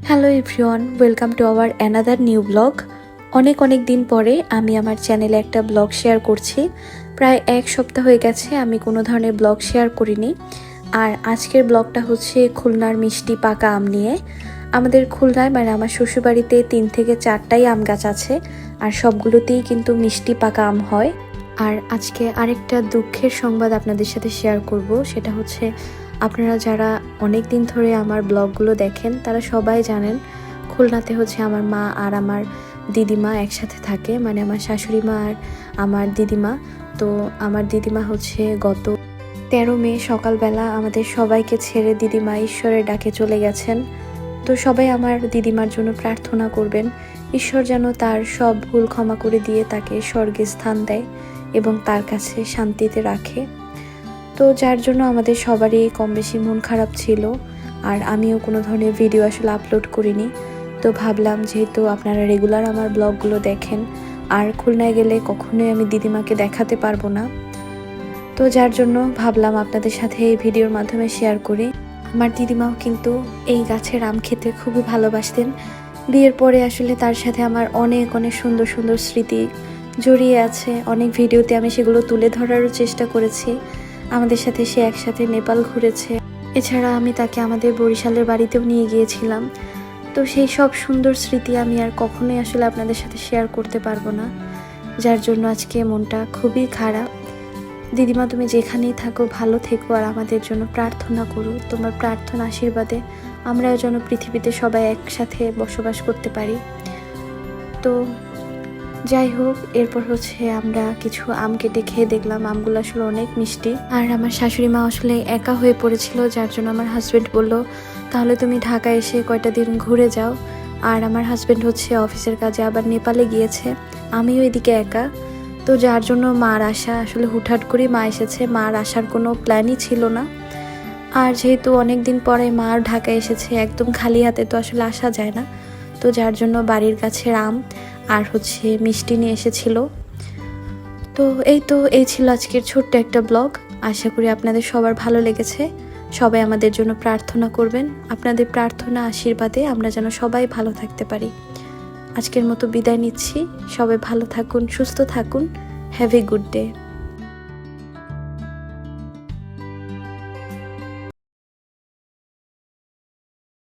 Hello everyone, welcome to our another new blog. অনেক দিন পরে আমি আমার চ্যানেলে একটা ব্লগ শেয়ার করছি। প্রায় এক সপ্তাহ হয়ে গেছে আমি কোনো ধরনের ব্লগ শেয়ার করিনি। আর আজকের ব্লগটা হচ্ছে খুলনার মিষ্টি পাকা আম নিয়ে। আমাদের খুলনায় আমার শ্বশুরবাড়িতে 3 থেকে 4টাই আম গাছ আছে, আর সবগুলোতেই কিন্তু মিষ্টি পাকা আম হয়। আর আজকে আরেকটা দুঃখের সংবাদ আপনাদের সাথে শেয়ার করব, সেটা হচ্ছে আপনারা যারা অনেক দিন ধরে আমার ব্লগগুলো দেখেন তারা সবাই জানেন খুলনাতে হচ্ছে আমার মা আর আমার দিদিমা একসাথে থাকে, আমার শাশুড়ি মা আর আমার দিদিমা। তো আমার দিদিমা হচ্ছে গত 13 মে সকালবেলা আমাদের সবাইকে ছেড়ে দিদিমা ঈশ্বরের ডাকে চলে গেছেন। তো সবাই আমার দিদিমার জন্য প্রার্থনা করবেন, ঈশ্বর যেন তার সব ভুল ক্ষমা করে দিয়ে তাকে স্বর্গে স্থান দেয় এবং তার কাছে শান্তিতে রাখে। তো যার জন্য আমাদের সবারই কম বেশি মন খারাপ ছিল, আর আমিও কোনো ধরনের ভিডিও আসলে আপলোড করিনি। তো ভাবলাম যেহেতু আপনারা রেগুলার আমার ব্লগগুলো দেখেন, আর খুলনায় গেলে কখনোই আমি দিদিমাকে দেখাতে পারবো না, তো যার জন্য ভাবলাম আপনাদের সাথে এই ভিডিওর মাধ্যমে শেয়ার করি। আমার দিদিমাও কিন্তু এই গাছের আম খেতে খুবই ভালোবাসতেন। বিয়ের পরে আসলে তার সাথে আমার অনেক সুন্দর সুন্দর স্মৃতি জড়িয়ে আছে। অনেক ভিডিওতে আমি সেগুলো তুলে ধরারও চেষ্টা করেছি। আমাদের সাথে সে একসাথে নেপাল ঘুরেছে, এছাড়া আমি তাকে আমাদের বরিশালের বাড়িতেও নিয়ে গিয়েছিলাম। তো সেই সব সুন্দর স্মৃতি আমি আর কখনোই আসলে আপনাদের সাথে শেয়ার করতে পারবো না, যার জন্য আজকে মনটা খুবই খারাপ। দিদিমা, তুমি যেখানেই থাকো ভালো থেকো, আর আমাদের জন্য প্রার্থনা করো। তোমার প্রার্থনা আশীর্বাদে আমরাও যেন পৃথিবীতে সবাই একসাথে বসবাস করতে পারি। তো যাই হোক, এরপর হচ্ছে আমরা কিছু আম কেটে খেয়ে দেখলাম আমগুলো আসলে অনেক মিষ্টি। আর আমার শাশুড়ি মা আসলে একা হয়ে পড়েছিল, যার জন্য আমার হাজব্যান্ড বলল তাহলে তুমি ঢাকায় এসে কয়টা দিন ঘুরে যাও। আর আমার হাজব্যান্ড হচ্ছে অফিসের কাজে আবার নেপালে গিয়েছে, আমিও এদিকে একা। তো যার জন্য মার আসা আসলে হুটহাট করে মা এসেছে, মার আসার কোনো প্ল্যানই ছিল না। আর যেহেতু অনেক দিন পরে মা ঢাকায় এসেছে, একদম খালি হাতে তো আসলে আসা যায় না। তো যার জন্য বাড়ির গাছের আম আর হচ্ছে মিষ্টি নিয়ে এসেছিল। তো এই ছিল আজকের ছোট্ট একটা ব্লগ। আশা করি আপনাদের সবার ভালো লেগেছে। সবাই আমাদের জন্য প্রার্থনা করবেন, আপনাদের প্রার্থনা আশীর্বাদে আমরা যেন সবাই ভালো থাকতে পারি। আজকের মতো বিদায় নিচ্ছি। সবাই ভালো থাকুন, সুস্থ থাকুন। Have a good day.